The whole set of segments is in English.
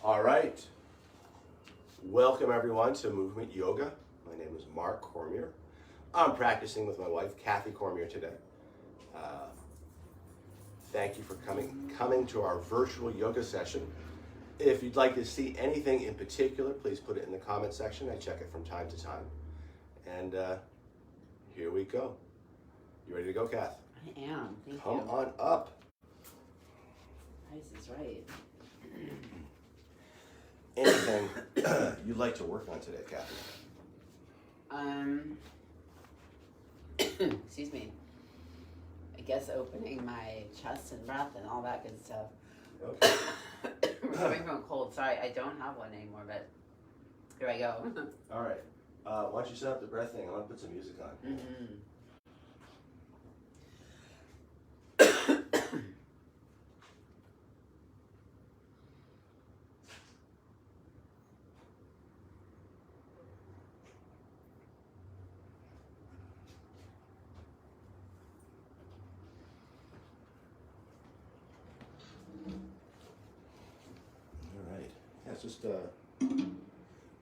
All right. Welcome everyone to Movement Yoga. My name is Mark Cormier. I'm practicing with my wife, Kathy Cormier, today. Thank you for coming to our virtual yoga session. If you'd like to see anything in particular, please put it in the comment section. I check it from time to time. And here we go. You ready to go, Kath? I am. Thank you. Come on up. Price is right. Anything you'd like to work on today, Kathy? Excuse me. I guess opening my chest and breath and all that good stuff. Okay. Recovering from a cold. Sorry, I don't have one anymore, but here I go. All right. Why don't you set up the breath thing? I want to put some music on. Mm-hmm. Just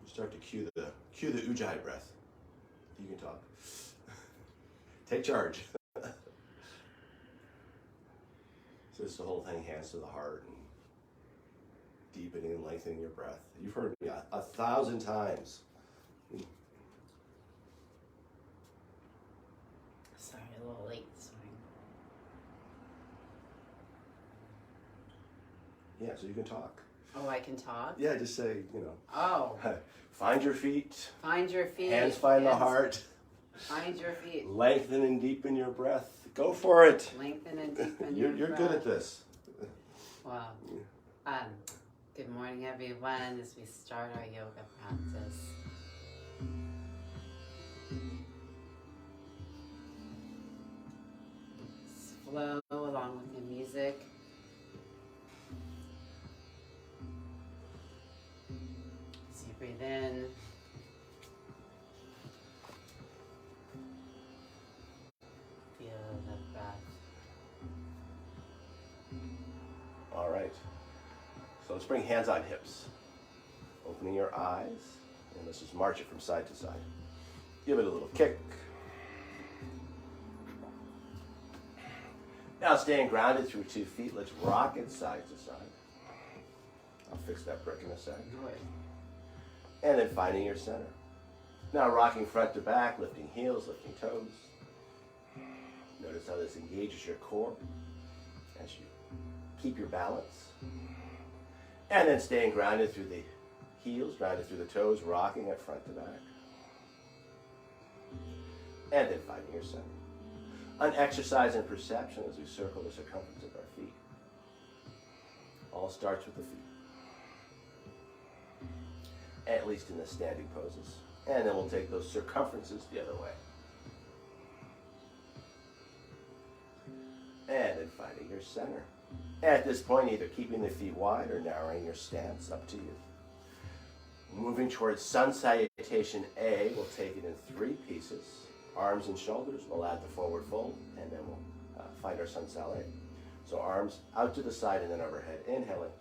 start to cue the Ujjayi breath. You can talk. Take charge. So it's the whole thing, hands to the heart, and deepening and lengthening your breath. You've heard me 1,000 times. Sorry, a little late this morning. Yeah, so you can talk. Oh, I can talk? Yeah, just say, Oh. Find your feet. Find your feet. Hands find the heart. Find your feet. Lengthen and deepen your breath. Go for it. Lengthen and deepen your breath. You're good at this. Wow. Good morning, everyone, as we start our yoga practice. Flow along with the music. So you breathe in. Feel the breath. All right. So let's bring hands on hips. Opening your eyes, and let's just march it from side to side. Give it a little kick. Now staying grounded through 2 feet, let's rock it side to side. I'll fix that brick in a second. And then finding your center. Now rocking front to back, lifting heels, lifting toes. Notice how this engages your core as you keep your balance. And then staying grounded through the heels, grounded through the toes, rocking it front to back. And then finding your center. An exercise in perception as we circle the circumference of our feet. All starts with the feet. At least in the standing poses. And then we'll take those circumferences the other way. And then finding your center. At this point, either keeping the feet wide or narrowing your stance, up to you. Moving towards Sun Salutation A, we'll take it in 3 pieces. Arms and shoulders, we'll add the forward fold, and then we'll find our Sun Sal A. So arms out to the side and then overhead. Inhaling.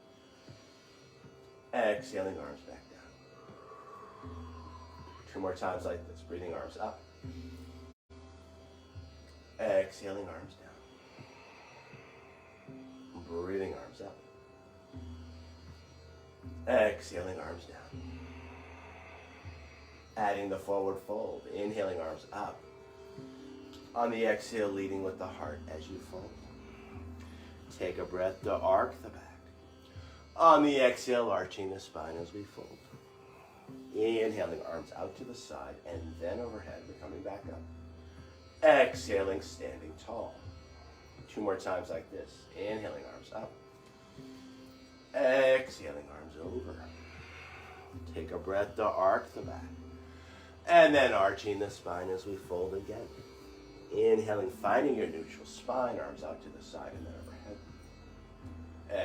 Exhaling, arms back down. 2 more times like this. Breathing, arms up. Exhaling, arms down. Breathing, arms up. Exhaling, arms down. Adding the forward fold. Inhaling, arms up. On the exhale, leading with the heart as you fold. Take a breath to arc the back. On the exhale, arching the spine as we fold. Inhaling, arms out to the side and then overhead. We're coming back up. Exhaling, standing tall. 2 more times like this. Inhaling, arms up. Exhaling, arms over. Take a breath to arc the back. And then arching the spine as we fold again. Inhaling, finding your neutral spine, arms out to the side and then overhead.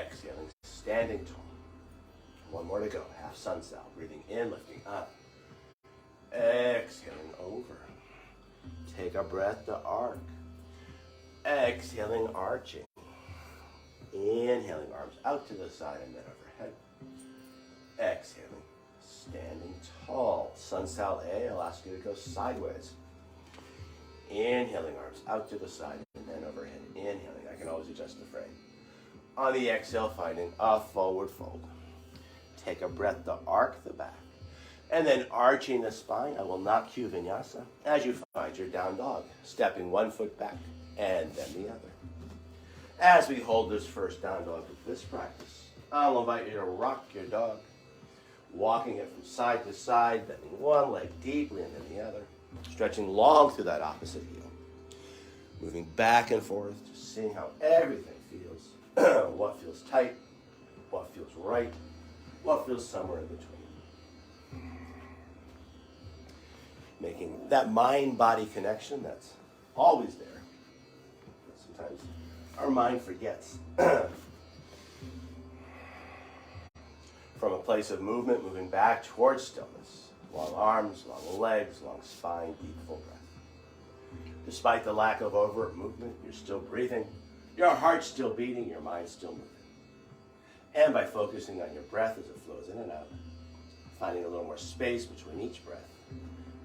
Exhaling, standing tall. 1 more to go. Half sun sal. Breathing in, lifting up. Exhaling over. Take a breath to arc. Exhaling, arching. Inhaling, arms out to the side and then overhead. Exhaling, standing tall. Sun Sal A, I'll ask you to go sideways. Inhaling, arms out to the side and then overhead. Inhaling, I can always adjust the frame. On the exhale, finding a forward fold. Take a breath to arc the back. And then arching the spine, I will not cue vinyasa as you find your down dog. Stepping one foot back and then the other. As we hold this first down dog with this practice, I'll invite you to rock your dog. Walking it from side to side, bending one leg deeply and then the other. Stretching long through that opposite heel. Moving back and forth, just seeing how everything feels. What feels tight, what feels right, what feels somewhere in between. Making that mind-body connection that's always there. But sometimes our mind forgets. From a place of movement, moving back towards stillness. Long arms, long legs, long spine, deep full breath. Despite the lack of overt movement, you're still breathing, your heart's still beating, your mind's still moving. And by focusing on your breath as it flows in and out, finding a little more space between each breath,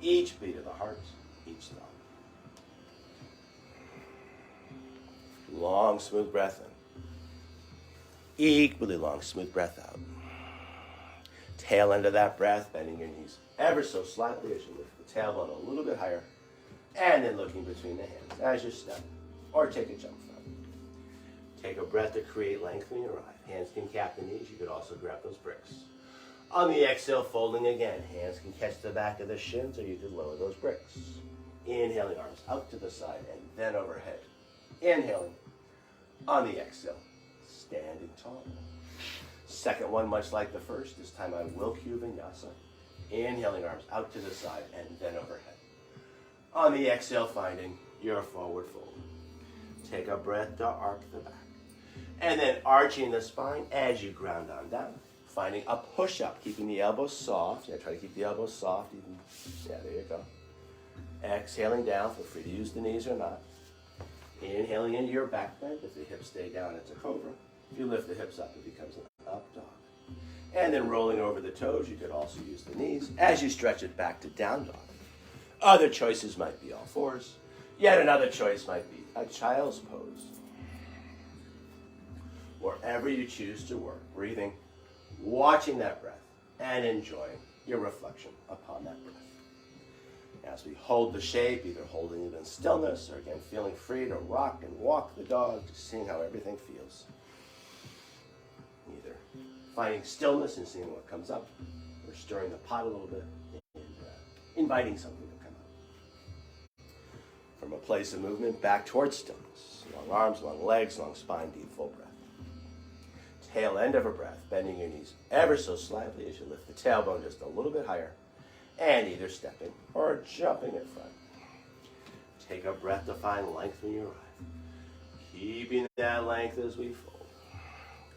each beat of the heart, each thought. Long, smooth breath in. Equally long, smooth breath out. Tail end of that breath, bending your knees ever so slightly as you lift the tailbone a little bit higher, and then looking between the hands as you step or take a jump from. Take a breath to create length when you arrive. Hands can cap the knees. You could also grab those bricks. On the exhale, folding again. Hands can catch the back of the shins, or you could lower those bricks. Inhaling, arms out to the side and then overhead. Inhaling. On the exhale, standing tall. Second one, much like the first. This time I will cue vinyasa. Inhaling, arms out to the side and then overhead. On the exhale, finding your forward fold. Take a breath to arc the back. And then arching the spine as you ground on down. Finding a push-up, keeping the elbows soft. Yeah, try to keep the elbows soft. Yeah, there you go. Exhaling down, feel free to use the knees or not. Inhaling into your back bend. If the hips stay down, it's a cobra. If you lift the hips up, it becomes an up dog. And then rolling over the toes, you could also use the knees as you stretch it back to down dog. Other choices might be all fours. Yet another choice might be a child's pose. Wherever you choose to work, breathing, watching that breath, and enjoying your reflection upon that breath. As we hold the shape, either holding it in stillness or again feeling free to rock and walk the dog, just seeing how everything feels. Either finding stillness and seeing what comes up, or stirring the pot a little bit and inviting something to come up. From a place of movement back towards stillness. Long arms, long legs, long spine, deep full breath. Tail end of a breath, bending your knees ever so slightly as you lift the tailbone just a little bit higher, and either stepping or jumping in front. Take a breath to find length when you arrive. Keeping that length as we fold.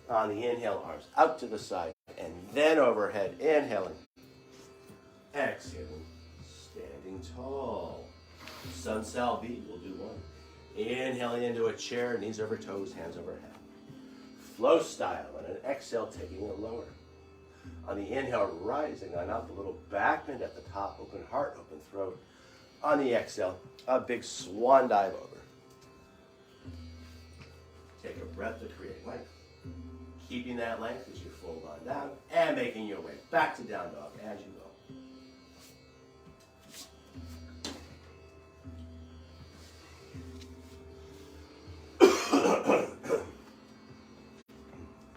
On the inhale, arms out to the side, and then overhead, inhaling. Exhaling, standing tall. Sun Sal B, we'll do one. Inhaling into a chair, knees over toes, hands overhead. Flow style, and an exhale, taking it lower. On the inhale, rising on up, a little back bend at the top, open heart, open throat. On the exhale, a big swan dive over. Take a breath to create length. Keeping that length as you fold on down, and making your way back to down dog as you go.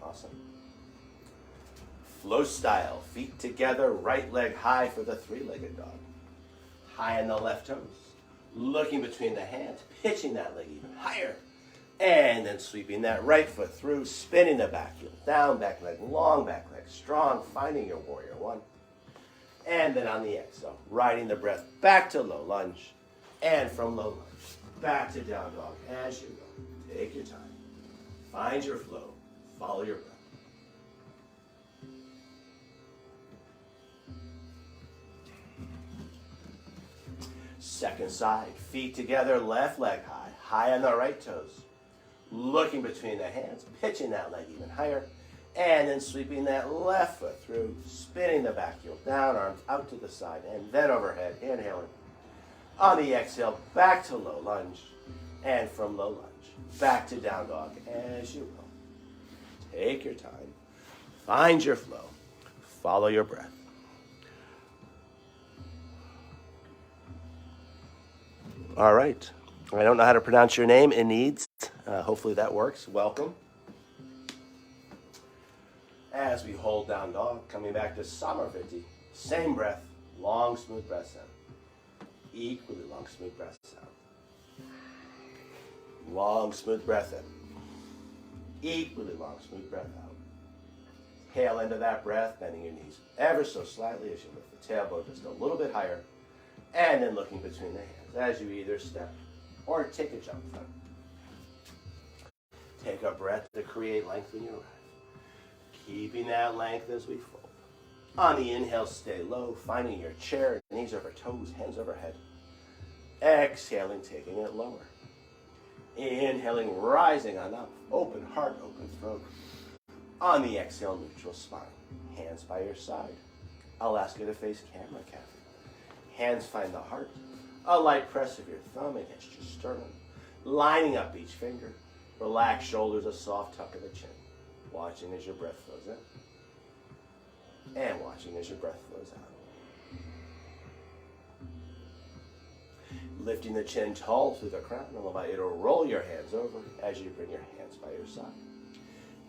Awesome. Flow style, feet together, right leg high for the three-legged dog. High on the left toes, looking between the hands, pitching that leg even higher. And then sweeping that right foot through, spinning the back heel, down back leg, long back leg, strong, finding your warrior one. And then on the exhale, riding the breath back to low lunge, and from low lunge, back to down dog as you go. Take your time, find your flow, follow your breath. Second side, feet together, left leg high, high on the right toes. Looking between the hands, pitching that leg even higher, And then sweeping that left foot through, spinning the back heel down, arms out to the side, and then overhead, inhaling. On the exhale, back to low lunge, and from low lunge, back to down dog as you will. Take your time, find your flow, follow your breath. All right, I don't know how to pronounce your name, Enid. Hopefully that works. Welcome. As we hold down dog, coming back to Samarviti, same breath, long, smooth breaths in. Equally long, smooth breaths out. Long, smooth breath in. Equally long, smooth breath out. Tail end of that breath, bending your knees ever so slightly as you lift the tailbone just a little bit higher, and then looking between the hands as you either step or take a jump front. Take a breath to create length when you arrive. Keeping that length as we fold. On the inhale, stay low, finding your chair, knees over toes, hands overhead. Exhaling, taking it lower. Inhaling, rising on up, open heart, open throat. On the exhale, neutral spine, hands by your side. I'll ask you to face camera, Kathy. Hands find the heart. A light press of your thumb against your sternum, lining up each finger. Relax shoulders, a soft tuck of the chin. Watching as your breath flows in, and watching as your breath flows out. Lifting the chin tall through the crown, I'll invite you to roll your hands over as you bring your hands by your side.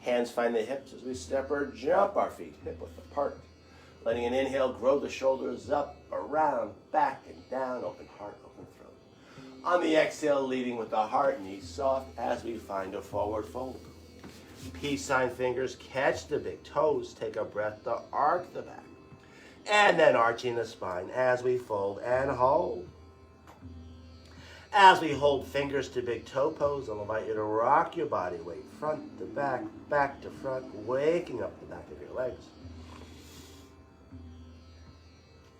Hands find the hips as we step or jump our feet hip width apart. Letting an inhale grow the shoulders up, around, back and down, open heart, open throat. On the exhale, leading with the heart, knees soft as we find a forward fold. Peace sign fingers catch the big toes, take a breath to arc the back. And then arching the spine as we fold and hold. As we hold fingers to big toe pose, I'll invite you to rock your body weight front to back, back to front, waking up the back of your legs.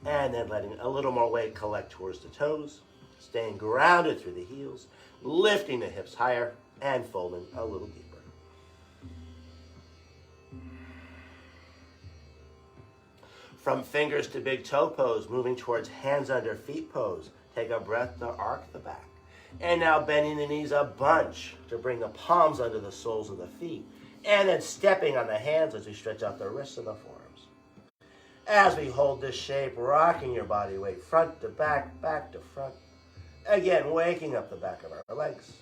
And then letting a little more weight collect towards the toes, staying grounded through the heels, lifting the hips higher and folding a little deeper. From fingers to big toe pose, moving towards hands under feet pose. Take a breath to arc the back. And now bending the knees a bunch to bring the palms under the soles of the feet. And then stepping on the hands as we stretch out the wrists and the forearms. As we hold this shape, rocking your body weight front to back, back to front. Again, waking up the back of our legs.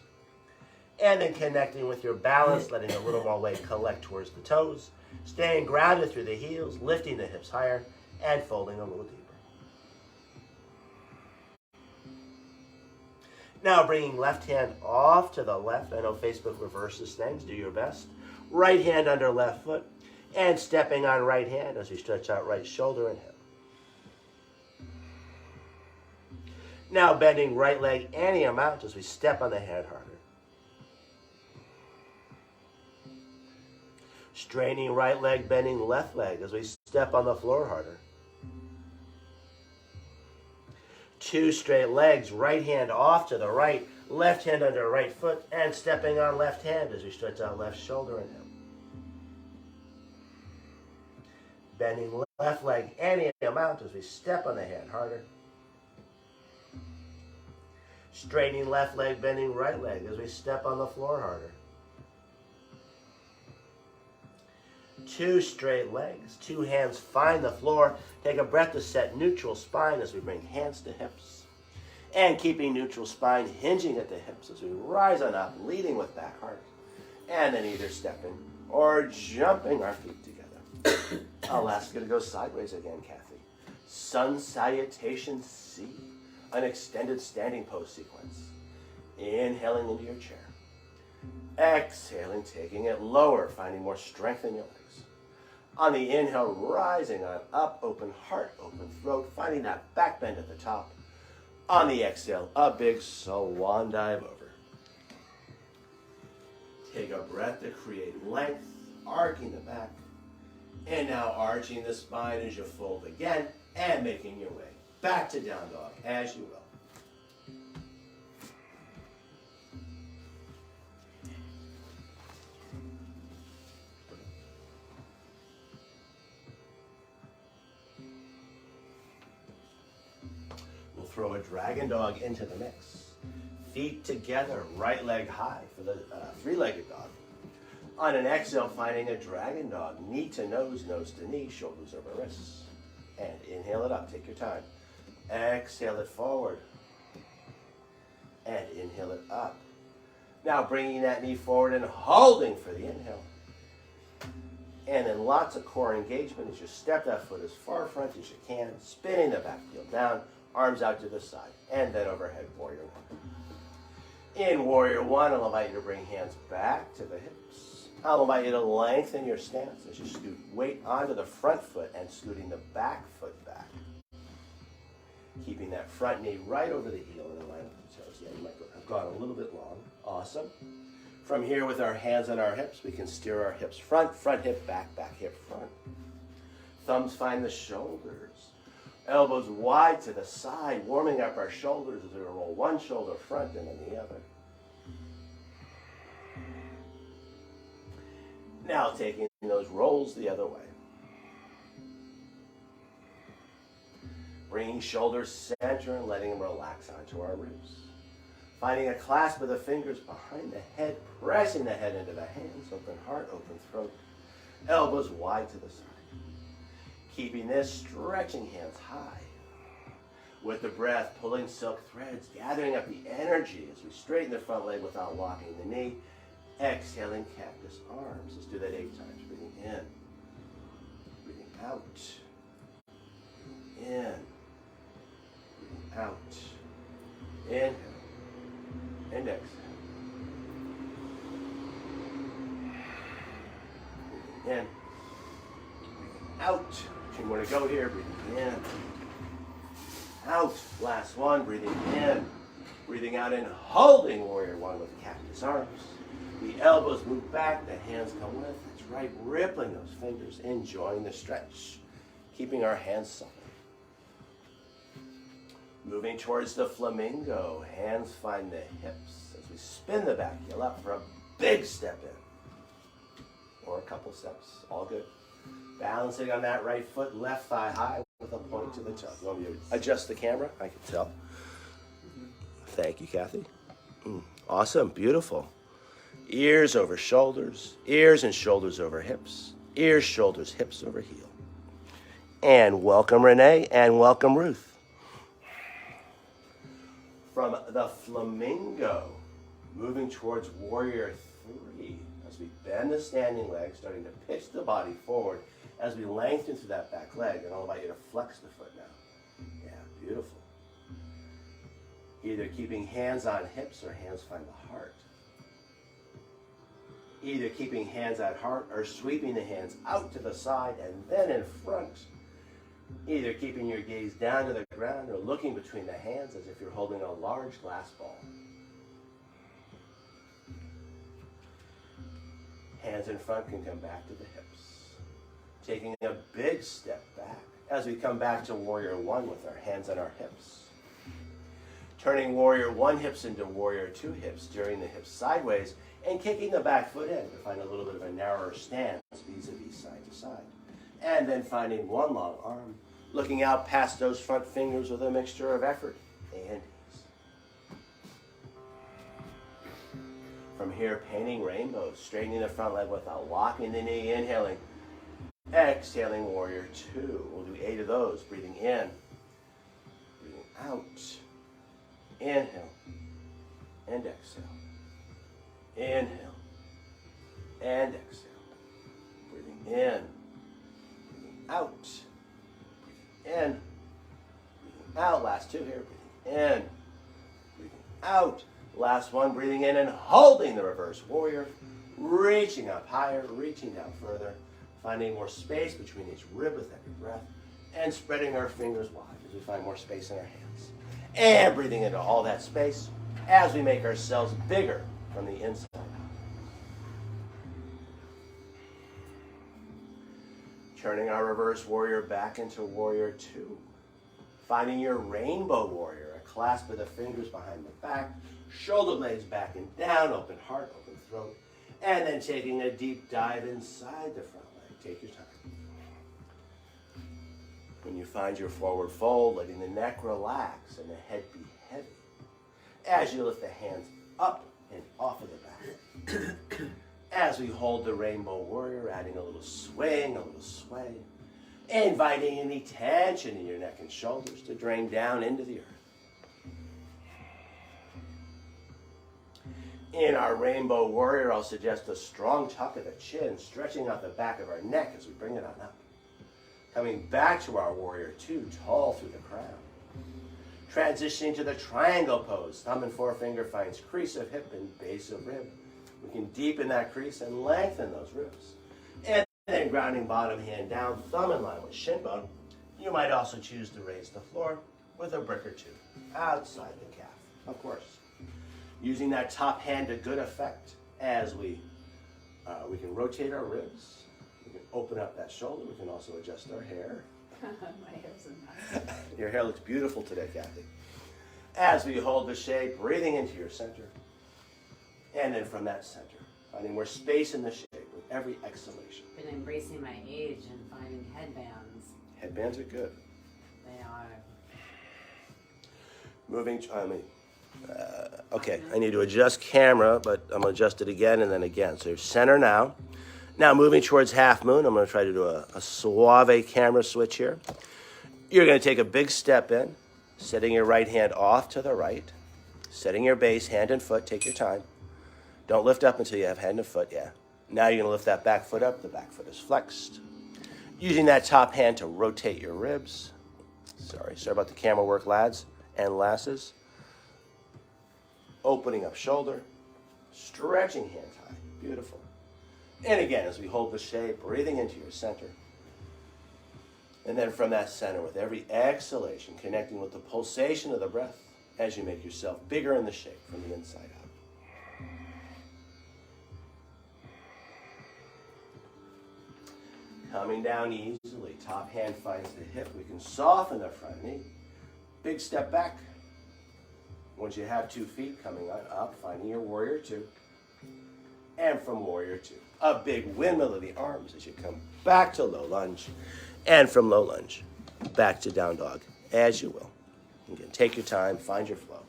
And then connecting with your balance, letting a little more weight collect towards the toes. Staying grounded through the heels, lifting the hips higher, and folding a little deeper. Now bringing left hand off to the left. I know Facebook reverses things. Do your best. Right hand under left foot. And stepping on right hand as we stretch out right shoulder and hip. Now bending right leg any amount as we step on the hand harder. Straining right leg, bending left leg as we step on the floor harder. 2 straight legs, right hand off to the right, left hand under right foot, and stepping on left hand as we stretch out left shoulder and hip. Bending left leg any amount as we step on the hand harder. Straightening left leg, bending right leg as we step on the floor harder. 2 straight legs, 2 hands find the floor. Take a breath to set neutral spine as we bring hands to hips. And keeping neutral spine hinging at the hips as we rise on up, leading with back heart. And then either stepping or jumping our feet together. I'll ask you to go sideways again, Kathy. Sun salutation C, an extended standing pose sequence. Inhaling into your chair. Exhaling, taking it lower, finding more strength in your legs. On the inhale, rising on up, open heart, open throat, finding that back bend at the top. On the exhale, a big swan dive over. Take a breath to create length, arcing the back. And now arching the spine as you fold again and making your way back to down dog as you will. throw a dragon dog into the mix. Feet together, right leg high for the three-legged dog. On an exhale, finding a dragon dog, knee to nose to knee, shoulders over wrists. And inhale it up, take your time. Exhale it forward. And inhale it up. Now bringing that knee forward and holding for the inhale. And then lots of core engagement as you step that foot as far front as you can, spinning the back heel down, arms out to the side, and then overhead warrior one. In warrior one, I'll invite you to bring hands back to the hips. I'll invite you to lengthen your stance as you scoot weight onto the front foot and scooting the back foot back. Keeping that front knee right over the heel and in line with the toes. Yeah, you might have gone a little bit long. Awesome. From here, with our hands on our hips, we can steer our hips front, front hip, back, back hip, front. Thumbs find the shoulders. Elbows wide to the side, warming up our shoulders as we roll one shoulder front and then the other. Now taking those rolls the other way. Bringing shoulders center and letting them relax onto our ribs. Finding a clasp of the fingers behind the head, pressing the head into the hands, open heart, open throat, elbows wide to the side. Keeping this, stretching hands high. With the breath, pulling silk threads, gathering up the energy as we straighten the front leg without locking the knee. Exhaling cactus arms. Let's do that 8 times. Breathing in, breathing out, in, breathing out, inhale, and exhale. Breathing in, breathing out. 2 more to go here. Breathing in, out. Last one. Breathing in, breathing out, and holding warrior one with cactus arms. The elbows move back, the hands come with. That's right, rippling those fingers, enjoying the stretch, keeping our hands supple. Moving towards the flamingo, hands find the hips as we spin the back heel up for a big step in. Or a couple steps, all good. Balancing on that right foot, left thigh high with a point to the toe. You want me to adjust the camera? I can tell. Thank you, Kathy. Awesome, beautiful. Ears over shoulders, ears and shoulders over hips, ears, shoulders, hips over heel. And welcome Renee, and welcome Ruth. From the flamingo, moving towards warrior 3, as we bend the standing leg, starting to pitch the body forward as we lengthen through that back leg, and I'll invite you to flex the foot now. Yeah, beautiful. Either keeping hands on hips or hands find the heart. Either keeping hands at heart or sweeping the hands out to the side and then in front. Either keeping your gaze down to the ground or looking between the hands as if you're holding a large glass ball. Hands in front can come back to the hips. Taking a big step back as we come back to warrior 1 with our hands on our hips. Turning warrior 1 hips into warrior 2 hips, steering the hips sideways and kicking the back foot in to find a little bit of a narrower stance vis-a-vis side to side. And then finding one long arm, looking out past those front fingers with a mixture of effort and ease. From here, painting rainbows, straightening the front leg without locking the knee, inhaling. Exhaling warrior 2. We'll do 8 of those. Breathing in, breathing out. Inhale and exhale. Inhale and exhale. Breathing in, breathing out. Breathing in, breathing out. Last 2 here. Breathing in, breathing out. Last one. Breathing in and holding the reverse warrior. Reaching up higher, reaching down further. Finding more space between each rib with every breath. And spreading our fingers wide as we find more space in our hands. And breathing into all that space as we make ourselves bigger from the inside out. Turning our reverse warrior back into warrior 2. Finding your rainbow warrior, a clasp of the fingers behind the back, shoulder blades back and down, open heart, open throat, and then taking a deep dive inside the front leg. Take your time. When you find your forward fold, letting the neck relax and the head be heavy. As you lift the hands up and off of the back. As we hold the rainbow warrior, adding a little swing, a little sway. Inviting any tension in your neck and shoulders to drain down into the earth. In our rainbow warrior, I'll suggest a strong tuck of the chin, stretching out the back of our neck as we bring it on up. Coming back to our warrior two, tall through the crown. Transitioning to the triangle pose, thumb and forefinger finds crease of hip and base of rib. We can deepen that crease and lengthen those ribs. And then grounding bottom hand down, thumb in line with shin bone. You might also choose to raise the floor with a brick or two outside the calf, of course. Using that top hand to good effect as we can rotate our ribs. We can open up that shoulder. We can also adjust our hair. My hair's a mess. Your hair looks beautiful today, Kathy. As we hold the shape, breathing into your center. And then from that center, finding more space in the shape with every exhalation. Been embracing my age and finding headbands. Headbands are good. They are. Moving, okay, I need to adjust camera, but I'm going to adjust it again and then again. So center now. Now moving towards half moon, I'm going to try to do a suave camera switch here. You're going to take a big step in, setting your right hand off to the right, setting your base, hand and foot, take your time. Don't lift up until you have hand and foot, yeah. Now you're going to lift that back foot up, the back foot is flexed. Using that top hand to rotate your ribs. Sorry about the camera work, lads and lasses. Opening up shoulder, stretching hands high, beautiful. And again, as we hold the shape, breathing into your center. And then from that center, with every exhalation, connecting with the pulsation of the breath as you make yourself bigger in the shape from the inside out. Coming down easily, top hand finds the hip. We can soften the front knee. Big step back. Once you have 2 feet coming on up, finding your warrior two. And from warrior two, a big windmill of the arms as you come back to low lunge. And from low lunge, back to down dog, as you will. Again, take your time, find your flow.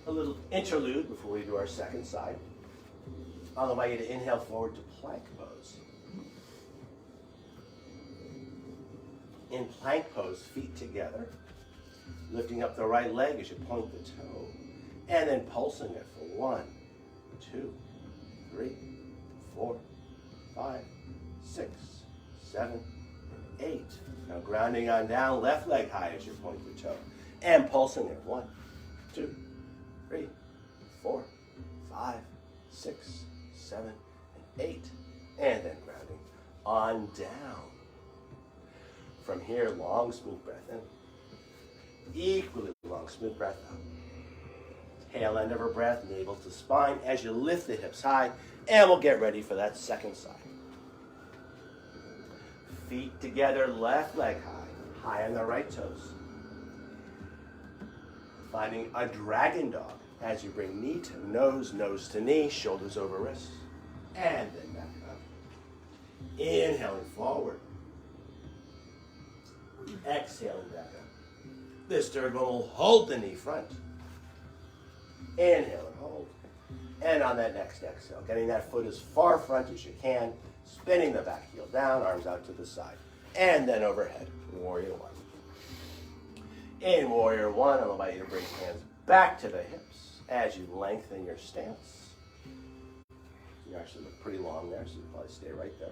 A little interlude before we do our second side. I'll invite you to inhale forward to plank pose. In plank pose, feet together, lifting up the right leg as you point the toe, and then pulsing it for 1, 2, 3, 4, 5, 6, 7, 8. Now grounding on down, left leg high as you point the toe, and pulsing it 1, 2, 3, 4, 5, 6, 7, and 8. And then grounding on down. From here, long, smooth breath in. Equally long, smooth breath out. Tail end of our breath, navel to spine as you lift the hips high, and we'll get ready for that second side. Feet together, left leg high on the right toes. Finding a dragon dog as you bring knee to nose, nose to knee, shoulders over wrists, and then back up. Inhaling forward. Exhaling back up. This third one will hold the knee front. Inhale and hold. And on that next exhale, getting that foot as far front as you can, spinning the back heel down, arms out to the side. And then overhead, warrior one. In warrior one, I'll invite you to bring hands back to the hips as you lengthen your stance. You actually look pretty long there, so you probably stay right there.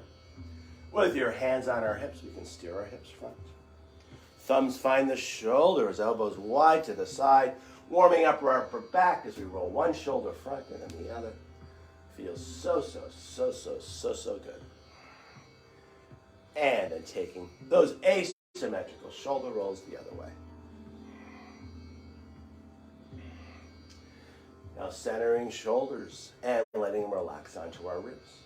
With your hands on our hips, we can steer our hips front. Thumbs find the shoulders, elbows wide to the side, warming up our upper back as we roll one shoulder front and then the other. Feels so good. And then taking those asymmetrical shoulder rolls the other way. Now centering shoulders and letting them relax onto our ribs.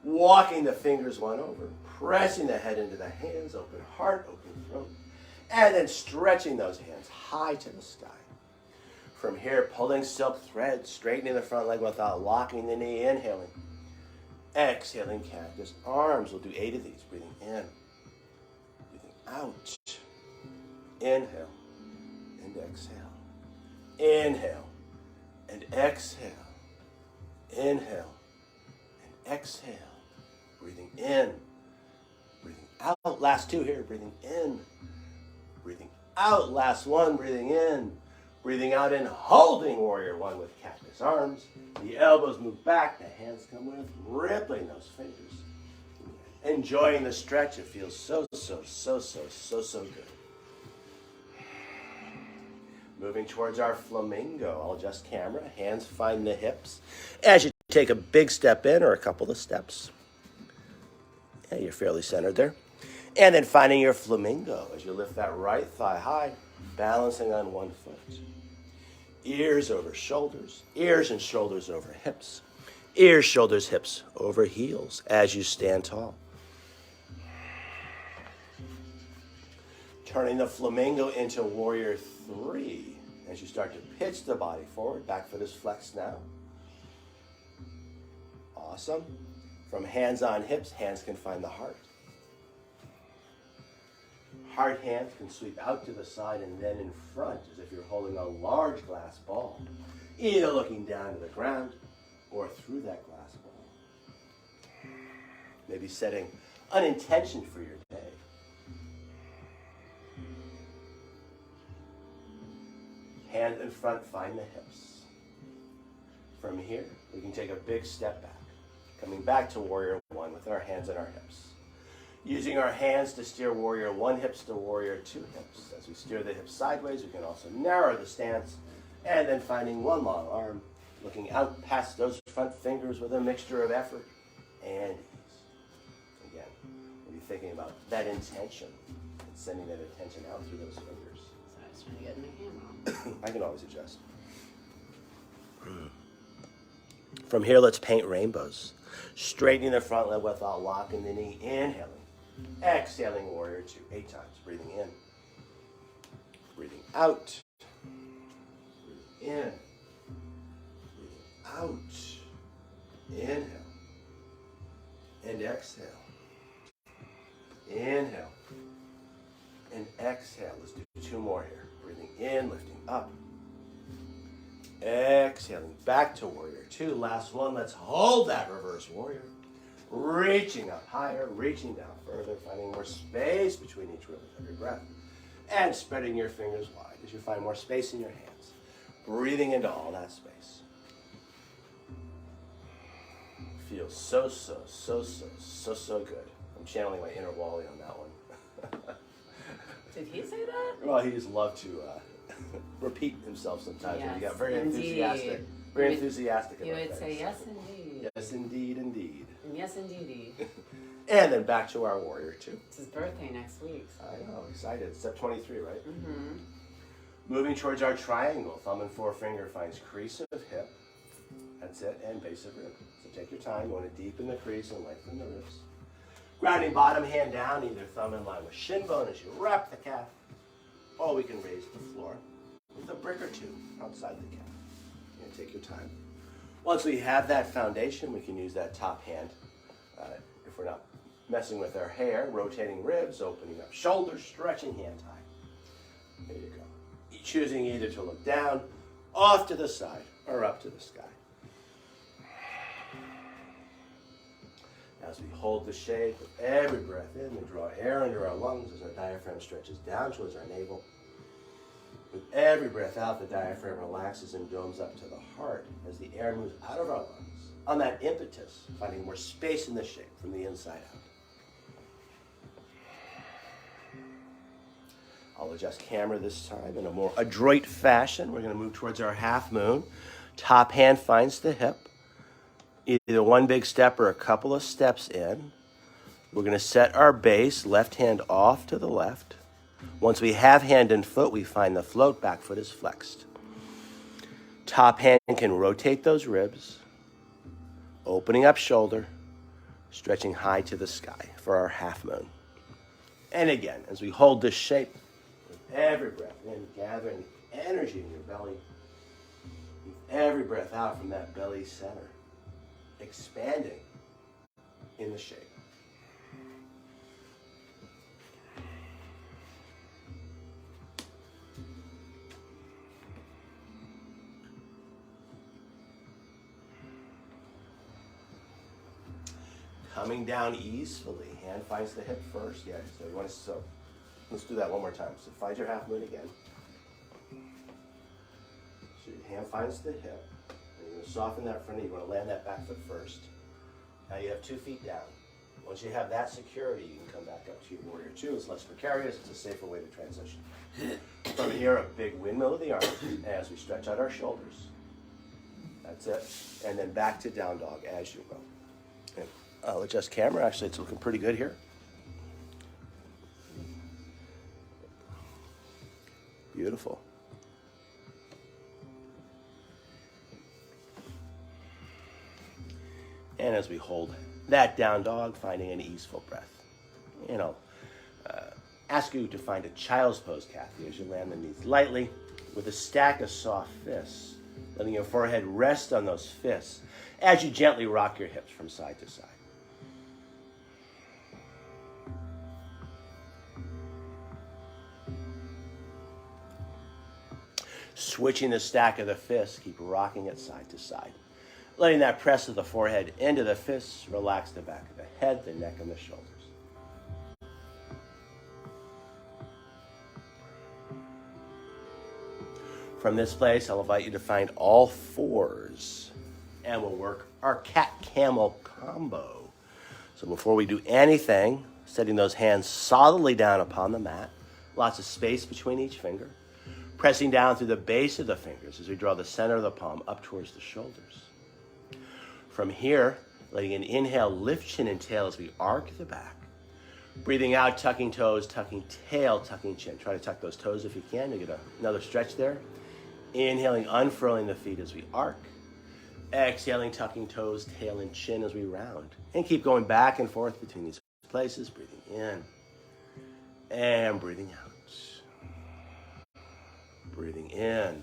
Walking the fingers one over, pressing the head into the hands, open heart, open throat, and then stretching those hands high to the sky. From here, pulling silk thread, straightening the front leg without locking the knee, inhaling. Exhaling, cactus. Arms, we'll do 8 of these. Breathing in, breathing out. Inhale and exhale. Inhale and exhale. Inhale and exhale. Breathing in, breathing out. Last 2 here. Breathing in, breathing out. Last 1. Breathing in, breathing out, and holding warrior 1 with cactus arms. The elbows move back. The hands come with, rippling those fingers. Enjoying the stretch. It feels so good. Moving towards our flamingo. I'll adjust camera. Hands find the hips. As you take a big step in or a couple of steps. Yeah, you're fairly centered there. And then finding your flamingo as you lift that right thigh high, balancing on 1 foot. Ears over shoulders. Ears and shoulders over hips. Ears, shoulders, hips over heels as you stand tall. Turning the flamingo into warrior 3 as you start to pitch the body forward. Back foot is flexed now. Awesome. From hands on hips, hands can find the heart. Heart hands can sweep out to the side and then in front as if you're holding a large glass ball, either looking down to the ground or through that glass ball. Maybe setting an intention for your day. Hand in front, find the hips. From here, we can take a big step back, coming back to warrior 1 with our hands on our hips. Using our hands to steer warrior 1 hips to warrior 2 hips. As we steer the hips sideways, we can also narrow the stance, and then finding 1 long arm, looking out past those front fingers with a mixture of effort and ease. Again, we'll be thinking about that intention and sending that intention out through those fingers. So I was trying to get my hand on. I can always adjust. From here, let's paint rainbows. Straightening the front leg without locking the knee. Inhaling. Exhaling, warrior 2. 8 times. Breathing in. Breathing out. Breathing in. Breathing out. Inhale. And exhale. Inhale. And exhale. Let's do 2 more here. Breathing in, lifting up. Exhaling back to warrior 2. Last 1. Let's hold that reverse warrior. Reaching up higher, reaching down further, finding more space between each rib of every breath. And spreading your fingers wide as you find more space in your hands. Breathing into all that space. Feels so good. I'm channeling my inner Wally on that one. Did he say that? Well, he just loved to repeat himself sometimes. Yes, He got very indeed. enthusiastic. Very enthusiastic He about would things. say, yes, indeed. Yes, indeed. And yes, indeedy. And then back to our warrior 2. It's his birthday next week. I know, excited. Step 23, right? Mm-hmm. Moving towards our triangle. Thumb and forefinger finds crease of hip. That's it. And base of rib. So take your time. You want to deepen the crease and lengthen the ribs. Grounding bottom hand down, either thumb in line with shin bone as you wrap the calf. Or we can raise the floor with a brick or 2 outside the calf. And take your time. Once we have that foundation, we can use that top hand. If we're not messing with our hair, rotating ribs, opening up shoulders, stretching hand high. There you go. Choosing either to look down, off to the side, or up to the sky. As we hold the shape with every breath in, we draw air into our lungs as our diaphragm stretches down towards our navel. With every breath out, the diaphragm relaxes and domes up to the heart as the air moves out of our lungs. On that impetus, finding more space in the shape from the inside out. I'll adjust camera this time in a more adroit fashion. We're going to move towards our half moon. Top hand finds the hip. Either 1 big step or a couple of steps in. We're going to set our base, left hand off to the left. Once we have hand and foot, we find the float, back foot is flexed. Top hand can rotate those ribs, opening up shoulder, stretching high to the sky for our half moon. And again, as we hold this shape, with every breath in, gathering energy in your belly, Every breath out from that belly center, expanding in the shape. Coming down easily, hand finds the hip first. Yeah, so you want to, so let's do that one more time. So find your half moon again. So your hand finds the hip. And you're going to soften that front knee. You want to land that back foot first. Now you have 2 feet down. Once you have that security, you can come back up to your warrior 2. It's less precarious. It's a safer way to transition. From here, a big windmill of the arms as we stretch out our shoulders. That's it. And then back to down dog as you go. And I'll adjust camera. Actually, it's looking pretty good here. Beautiful. And as we hold that down dog, finding an easeful breath. Ask you to find a child's pose, Kathy, as you land the knees lightly with a stack of soft fists, letting your forehead rest on those fists as you gently rock your hips from side to side. Switching the stack of the fists, keep rocking it side to side. Letting that press of the forehead into the fists, relax the back of the head, the neck, and the shoulders. From this place, I'll invite you to find all fours, and we'll work our cat-camel combo. So before we do anything, setting those hands solidly down upon the mat, lots of space between each finger, pressing down through the base of the fingers as we draw the center of the palm up towards the shoulders. From here, letting an inhale lift chin and tail as we arc the back. Breathing out, tucking toes, tucking tail, tucking chin. Try to tuck those toes if you can to get another stretch there. Inhaling, unfurling the feet as we arc. Exhaling, tucking toes, tail, and chin as we round. And keep going back and forth between these places. Breathing in and breathing out. Breathing in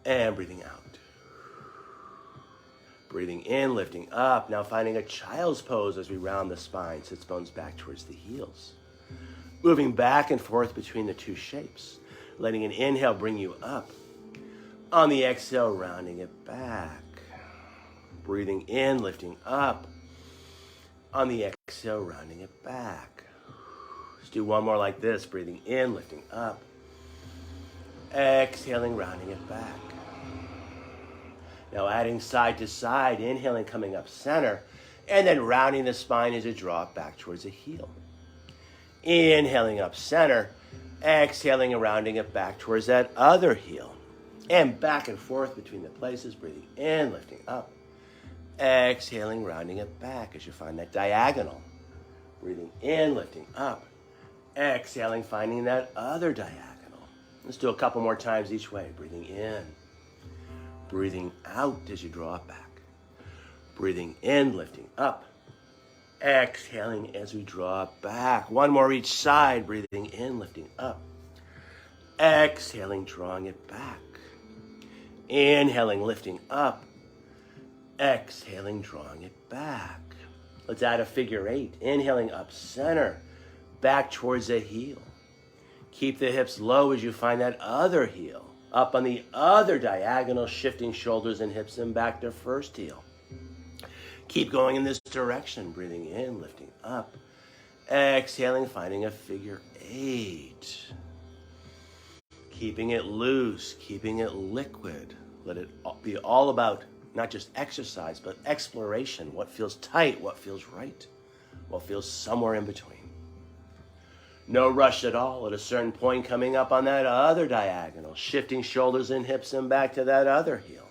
and breathing out. Breathing in, lifting up. Now finding a child's pose as we round the spine, sits bones back towards the heels. Moving back and forth between the two shapes. Letting an inhale bring you up. On the exhale, rounding it back. Breathing in, lifting up. On the exhale, rounding it back. Let's do one more like this. Breathing in, lifting up. Exhaling, rounding it back. Now adding side to side, inhaling, coming up center, and then rounding the spine as you draw it back towards the heel. Inhaling up center, exhaling and rounding it back towards that other heel. And back and forth between the places, breathing in, lifting up. Exhaling, rounding it back as you find that diagonal. Breathing in, lifting up. Exhaling, finding that other diagonal. Let's do a couple more times each way. Breathing in. Breathing out as you draw it back. Breathing in, lifting up. Exhaling as we draw it back. One more each side. Breathing in, lifting up. Exhaling, drawing it back. Inhaling, lifting up. Exhaling, drawing it back. Let's add a figure 8. Inhaling up center, back towards the heel. Keep the hips low as you find that other heel. Up on the other diagonal, shifting shoulders and hips and back to first heel. Keep going in this direction, breathing in, lifting up. Exhaling, finding a figure 8. Keeping it loose, keeping it liquid. Let it be all about not just exercise, but exploration. What feels tight, what feels right, what feels somewhere in between. No rush at all. At a certain point, coming up on that other diagonal, shifting shoulders and hips and back to that other heel.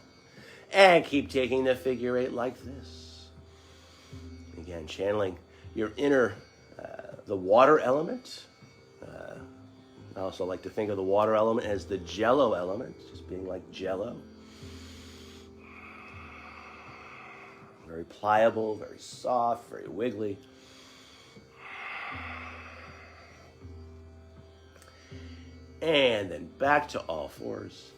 And keep taking the figure 8 like this. Again, channeling your inner, the water element. I also like to think of the water element as the jello element, just being like jello. Very pliable, very soft, very wiggly. And then back to all fours.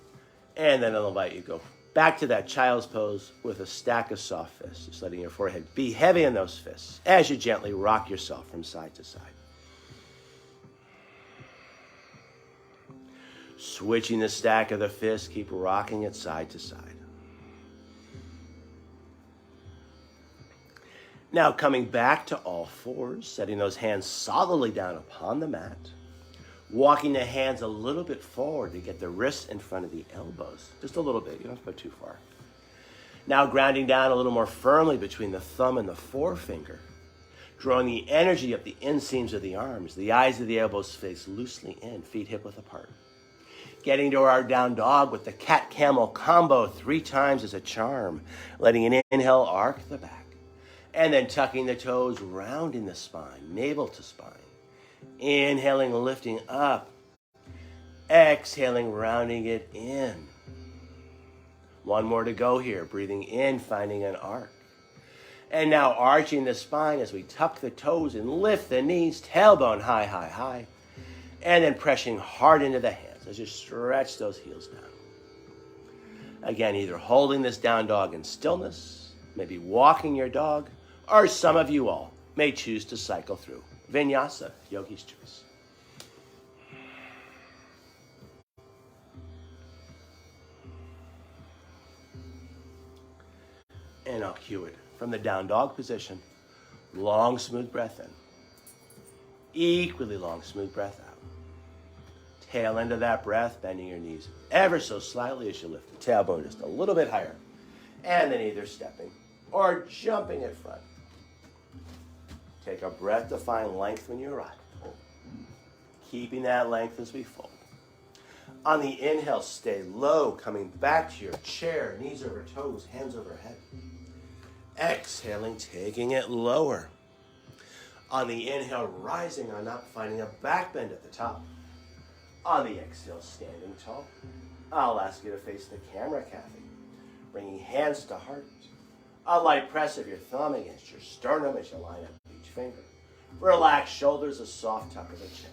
And then I'll invite you to go back to that child's pose with a stack of soft fists, just letting your forehead be heavy in those fists as you gently rock yourself from side to side. Switching the stack of the fists, keep rocking it side to side. Now coming back to all fours, setting those hands solidly down upon the mat. Walking the hands a little bit forward to get the wrists in front of the elbows. Just a little bit, you don't have to go too far. Now grounding down a little more firmly between the thumb and the forefinger. Drawing the energy up the inseams of the arms. The eyes of the elbows face loosely in, feet hip width apart. Getting to our down dog with the cat-camel combo 3 times as a charm. Letting an inhale arc the back. And then tucking the toes, rounding the spine, navel to spine. Inhaling, lifting up. Exhaling, rounding it in. One more to go here. Breathing in, finding an arc. And now arching the spine as we tuck the toes and lift the knees, tailbone high, high, high. And then pressing hard into the hands as you stretch those heels down. Again, either holding this down dog in stillness, maybe walking your dog, or some of you all may choose to cycle through Vinyasa, Yogi's Choice. And I'll cue it from the down dog position. Long, smooth breath in. Equally long, smooth breath out. Tail end of that breath, bending your knees ever so slightly as you lift the tailbone just a little bit higher. And then either stepping or jumping in front. Take a breath to find length when you arrive. Keeping that length as we fold. On the inhale, stay low, coming back to your chair, knees over toes, hands over head. Exhaling, taking it lower. On the inhale, rising on up, finding a back bend at the top. On the exhale, standing tall. I'll ask you to face the camera, Kathy. Bringing hands to heart. A light press of your thumb against your sternum as you line up each finger. Relax shoulders, a soft tuck of the chin.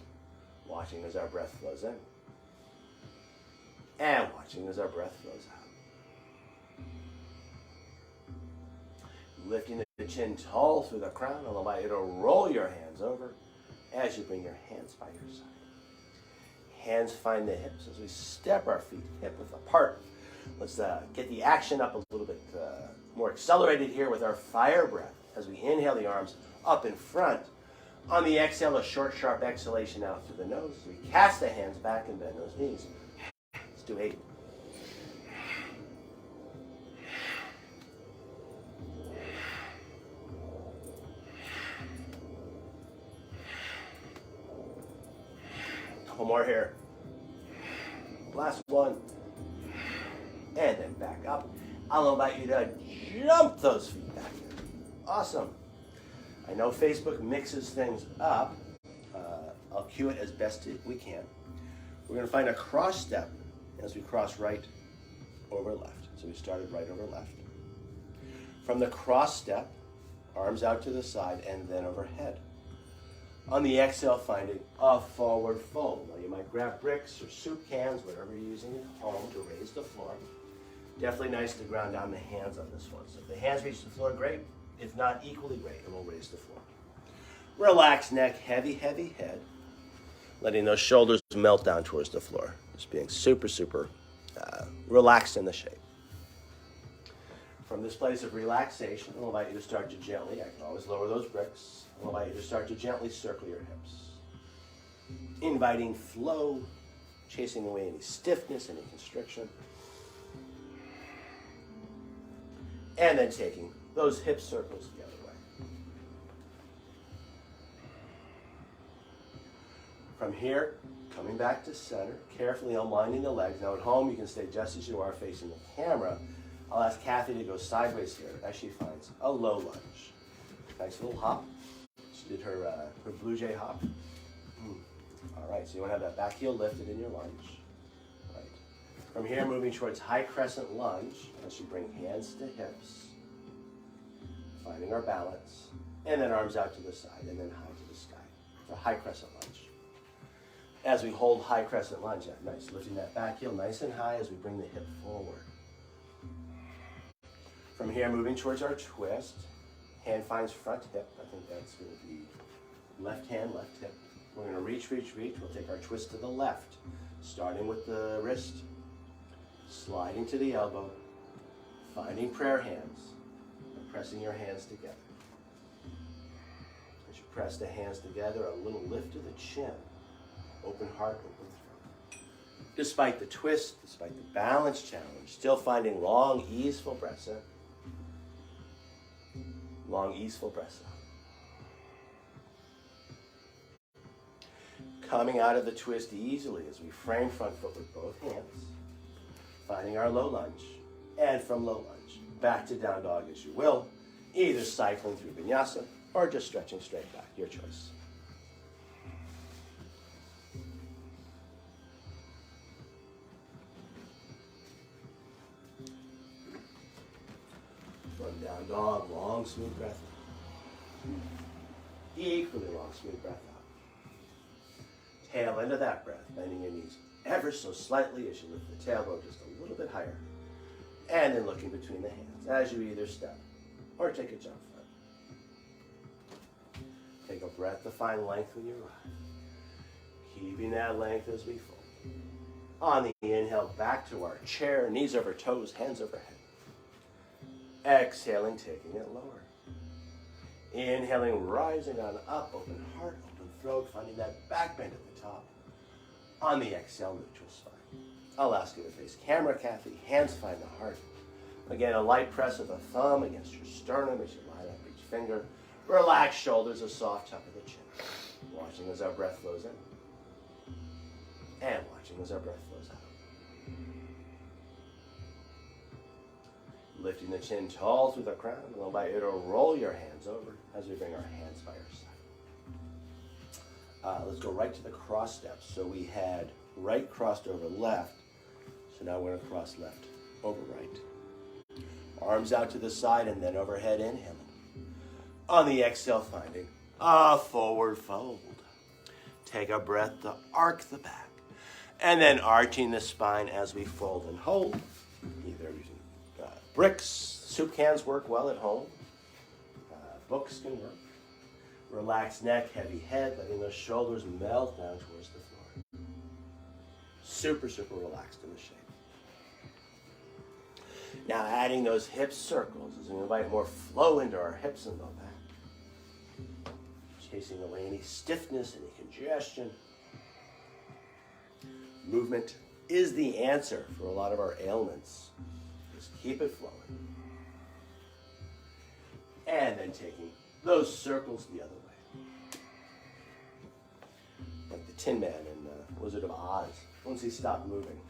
Watching as our breath flows in. And watching as our breath flows out. Lifting the chin tall through the crown, I'll allow you to roll your hands over as you bring your hands by your side. Hands find the hips as we step our feet hip width apart. Let's get the action up a little bit more accelerated here with our fire breath as we inhale the arms up in front. On the exhale, a short, sharp exhalation out through the nose. We cast the hands back and bend those knees. Let's do 8. Couple more here. Last one. And then back up. I'll invite you to jump those feet back in. Awesome. I know Facebook mixes things up. I'll cue it as best we can. We're going to find a cross step as we cross right over left. So we started right over left. From the cross step, arms out to the side and then overhead. On the exhale, finding a forward fold. Now you might grab bricks or soup cans, whatever you're using at home to raise the floor. Definitely nice to ground down the hands on this one. So if the hands reach the floor, great. If not, equally great, and we'll raise the floor. Relax neck, heavy, heavy head. Letting those shoulders melt down towards the floor. Just being super, super relaxed in the shape. From this place of relaxation, I'll invite you to start to gently, I can always lower those bricks. I'll invite you to start to gently circle your hips. Inviting flow, chasing away any stiffness, any constriction. And then taking those hip circles the other way. From here, coming back to center, carefully unwinding the legs. Now at home, you can stay just as you are facing the camera. I'll ask Kathy to go sideways here as she finds a low lunge. Nice little hop. She did her blue jay hop. All right, so you want to have that back heel lifted in your lunge. Right. From here, moving towards high crescent lunge as you bring hands to hips. Finding our balance. And then arms out to the side and then high to the sky. So high crescent lunge. As we hold high crescent lunge, nice, lifting that back heel nice and high as we bring the hip forward. From here, moving towards our twist. Hand finds front hip. I think that's going to be left hand, left hip. We're going to reach, reach, reach. We'll take our twist to the left, starting with the wrist, sliding to the elbow, finding prayer hands, and pressing your hands together. As you press the hands together, a little lift of the chin, open heart, open throat. Despite the twist, despite the balance challenge, still finding long, easeful breaths in. Long, easeful breaths out. Coming out of the twist easily as we frame front foot with both hands, finding our low lunge, and from low lunge, back to down dog as you will, either cycling through vinyasa or just stretching straight back, your choice. From down dog, long, smooth breath in. Equally long, smooth breath out. Tail into that breath, bending your knees ever so slightly as you lift the tailbone just a little bit higher. And then looking between the hands as you either step or take a jump front. Take a breath to find length when you rise. Keeping that length as we fold. On the inhale, back to our chair, knees over toes, hands overhead. Exhaling, taking it lower. Inhaling, rising on up, open heart, open throat, finding that back bend at the top. On the exhale, neutral spine. I'll ask you to face camera, Kathy. Hands find the heart. Again, a light press of the thumb against your sternum as you line up each finger. Relax shoulders, a soft tuck of the chin. Watching as our breath flows in. And watching as our breath flows out. Lifting the chin tall through the crown, and I'll invite you to roll your hands over as we bring our hands by our side. Let's go right to the cross steps. So we had right crossed over left, so now we're going to cross left over right. Arms out to the side and then overhead, inhaling. On the exhale, finding a forward fold. Take a breath to arc the back, and then arching the spine as we fold and hold, either using bricks, soup cans work well at home. Books can work. Relaxed neck, heavy head, letting those shoulders melt down towards the floor. Super, super relaxed in the shape. Now adding those hip circles as we invite more flow into our hips and low back. Chasing away any stiffness, any congestion. Movement is the answer for a lot of our ailments. Keep it flowing. And then taking those circles the other way. Like the Tin Man in Wizard of Oz, once he stopped moving.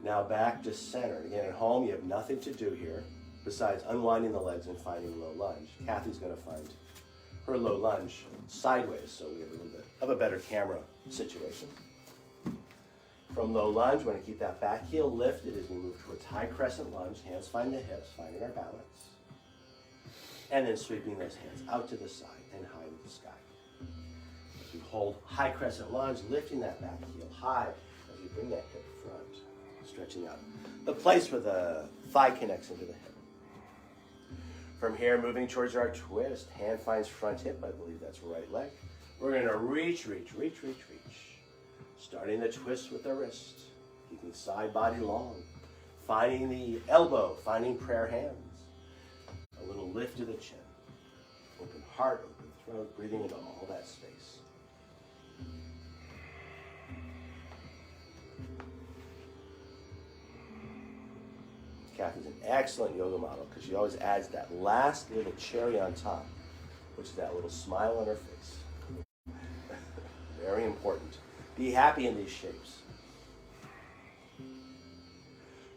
Now back to center. Again, at home, you have nothing to do here besides unwinding the legs and finding low lunge. Kathy's going to find her low lunge sideways, so we have a little bit of a better camera situation. From low lunge, we're going to keep that back heel lifted as we move towards high crescent lunge. Hands find the hips, finding our balance. And then sweeping those hands out to the side and high to the sky. As we hold high crescent lunge, lifting that back heel high as we bring that hip front, stretching out the place where the thigh connects into the hip. From here, moving towards our twist, hand finds front hip. I believe that's right leg. We're going to reach, reach, reach, reach, reach. Starting the twist with the wrist, keeping side body long, finding the elbow, finding prayer hands. A little lift to the chin. Open heart, open throat, breathing into all that space. Kathy's an excellent yoga model because she always adds that last little cherry on top, which is that little smile on her face. Very important. Be happy in these shapes.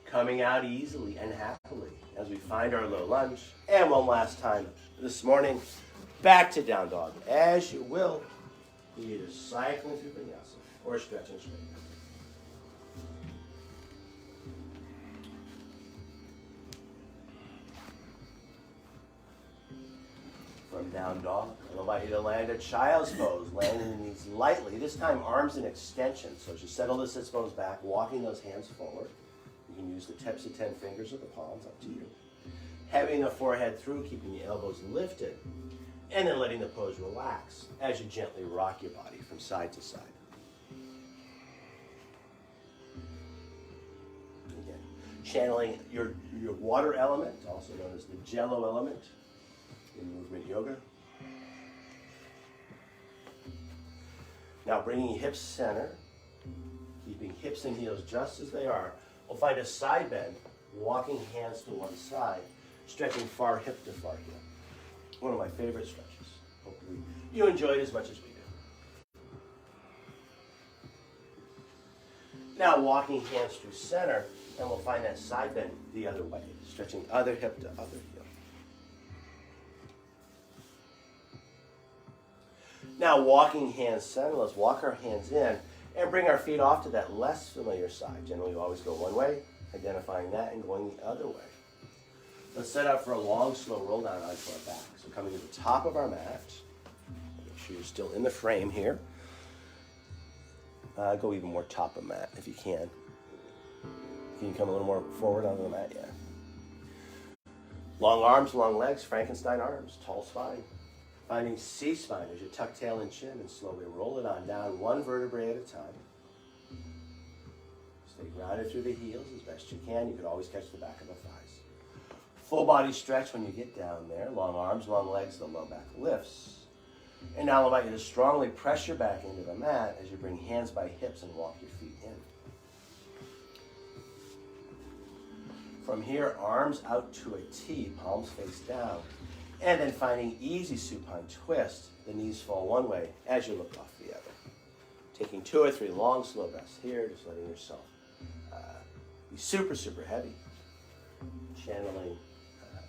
Coming out easily and happily as we find our low lunge. And one last time this morning, back to down dog. As you will, either cycling through vinyasa or stretching straight. From down dog, I'll invite you to land a child's pose, landing the knees lightly, this time arms in extension. So as you settle the sits bones back, walking those hands forward, you can use the tips of 10 fingers or the palms, up to you. Heavying the forehead through, keeping the elbows lifted, and then letting the pose relax as you gently rock your body from side to side. Again, channeling your water element, also known as the Jello element, in movement yoga. Now bringing hips center, keeping hips and heels just as they are. We'll find a side bend, walking hands to one side, stretching far hip to far heel. One of my favorite stretches. Hopefully you enjoy it as much as we do. Now walking hands through center, and we'll find that side bend the other way, stretching other hip to other heel. Now walking hands center, let's walk our hands in and bring our feet off to that less familiar side. Generally we always go one way, identifying that and going the other way. Let's set up for a long, slow roll down onto our back. So coming to the top of our mat, make sure you're still in the frame here. Go even more top of mat if you can. Can you come a little more forward onto the mat? Yeah. Long arms, long legs, Frankenstein arms, tall spine. Finding C-spine as you tuck tail and chin and slowly roll it on down, one vertebrae at a time. Stay grounded through the heels as best you can. You could always catch the back of the thighs. Full body stretch when you get down there. Long arms, long legs, the low back lifts. And now I'll invite you to strongly press your back into the mat as you bring hands by hips and walk your feet in. From here, arms out to a T, palms face down. And then finding easy supine twist, the knees fall one way as you look off the other. Taking 2 or 3 long, slow breaths here, just letting yourself be super, super heavy. Channeling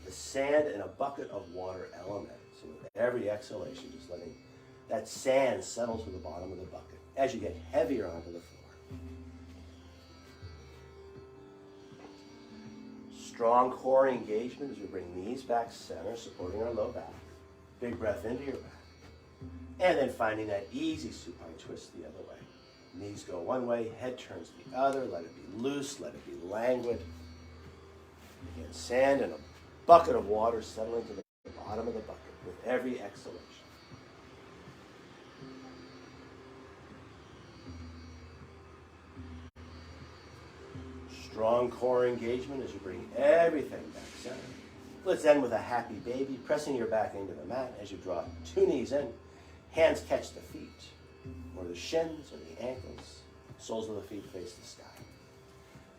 the sand in a bucket of water element. So with every exhalation, just letting that sand settle to the bottom of the bucket as you get heavier onto the floor. Strong core engagement as we bring knees back center, supporting our low back. Big breath into your back. And then finding that easy supine twist the other way. Knees go one way, head turns the other. Let it be loose, let it be languid. Again, sand in a bucket of water settling to the bottom of the bucket with every exhalation. Strong core engagement as you bring everything back center. Let's end with a happy baby, pressing your back into the mat as you draw 2 knees in. Hands catch the feet, or the shins, or the ankles. Soles of the feet face the sky.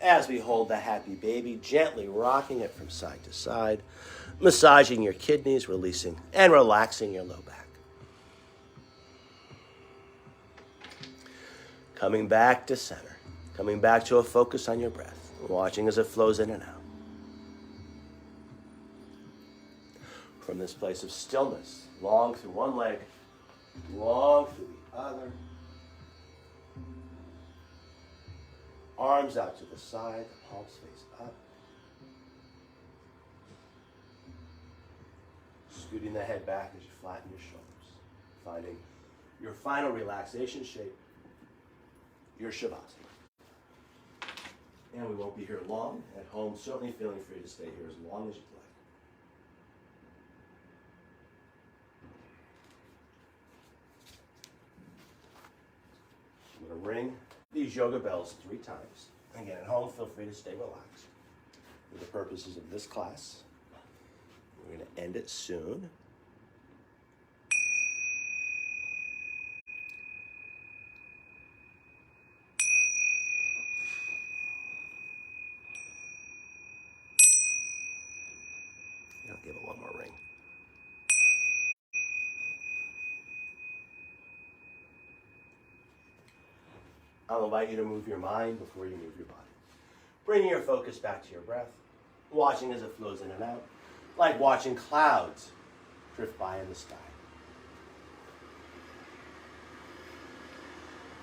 As we hold the happy baby, gently rocking it from side to side, massaging your kidneys, releasing and relaxing your low back. Coming back to center, coming back to a focus on your breath. Watching as it flows in and out. From this place of stillness, long through one leg, long through the other. Arms out to the side, the palms face up. Scooting the head back as you flatten your shoulders. Finding your final relaxation shape, your Shavasana. And we won't be here long. At home, certainly feeling free to stay here as long as you'd like. I'm going to ring these yoga bells 3 times. Again, at home, feel free to stay relaxed. For the purposes of this class, we're going to end it soon. I'll give it one more ring. I'll invite you to move your mind before you move your body. Bringing your focus back to your breath, watching as it flows in and out, like watching clouds drift by in the sky.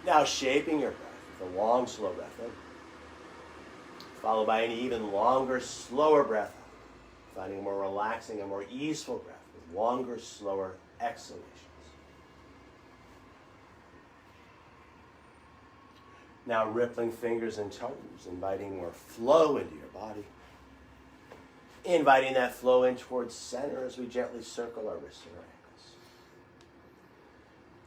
Now shaping your breath with a long, slow breath in, followed by an even longer, slower breath out, finding a more relaxing and more easeful breath with longer, slower exhalations. Now rippling fingers and toes, inviting more flow into your body. Inviting that flow in towards center as we gently circle our wrists and our ankles.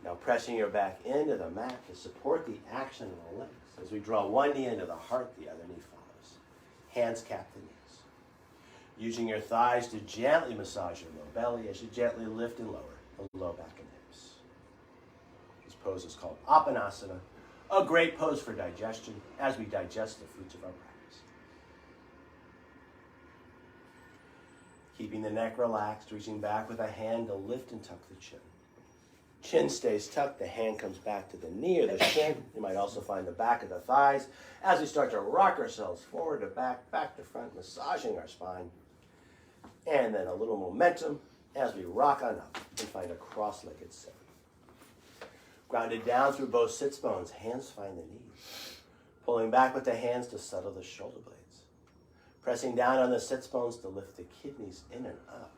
Now pressing your back into the mat to support the action of the legs. As we draw one knee into the heart, the other knee follows. Hands cap the knees. Using your thighs to gently massage your low belly as you gently lift and lower the low back and hips. This pose is called Apanasana, a great pose for digestion as we digest the fruits of our practice. Keeping the neck relaxed, reaching back with a hand to lift and tuck the chin. Chin stays tucked, the hand comes back to the knee or the shin. You might also find the back of the thighs as we start to rock ourselves forward to back, back to front, massaging our spine. And then a little momentum as we rock on up and find a cross-legged sit. Grounded down through both sits bones, hands find the knees. Pulling back with the hands to settle the shoulder blades. Pressing down on the sits bones to lift the kidneys in and up.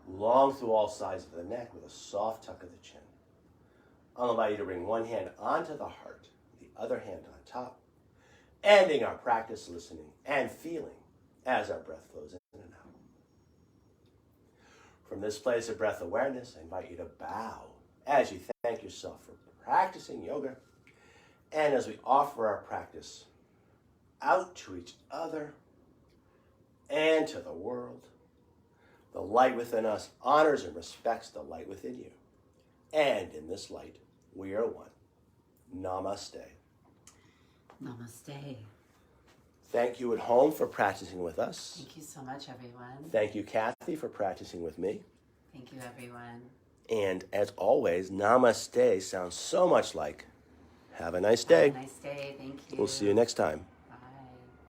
Long through all sides of the neck with a soft tuck of the chin. I'll invite you to bring one hand onto the heart, the other hand on top, ending our practice listening and feeling as our breath flows in and out. From this place of breath awareness, I invite you to bow as you thank yourself for practicing yoga and as we offer our practice out to each other and to the world. The light within us honors and respects the light within you. And in this light, we are one. Namaste. Namaste. Thank you at home for practicing with us. Thank you so much, everyone. Thank you, Kathy, for practicing with me. Thank you, everyone. And as always, namaste sounds so much like have a nice day. Have a nice day. Thank you. We'll see you next time.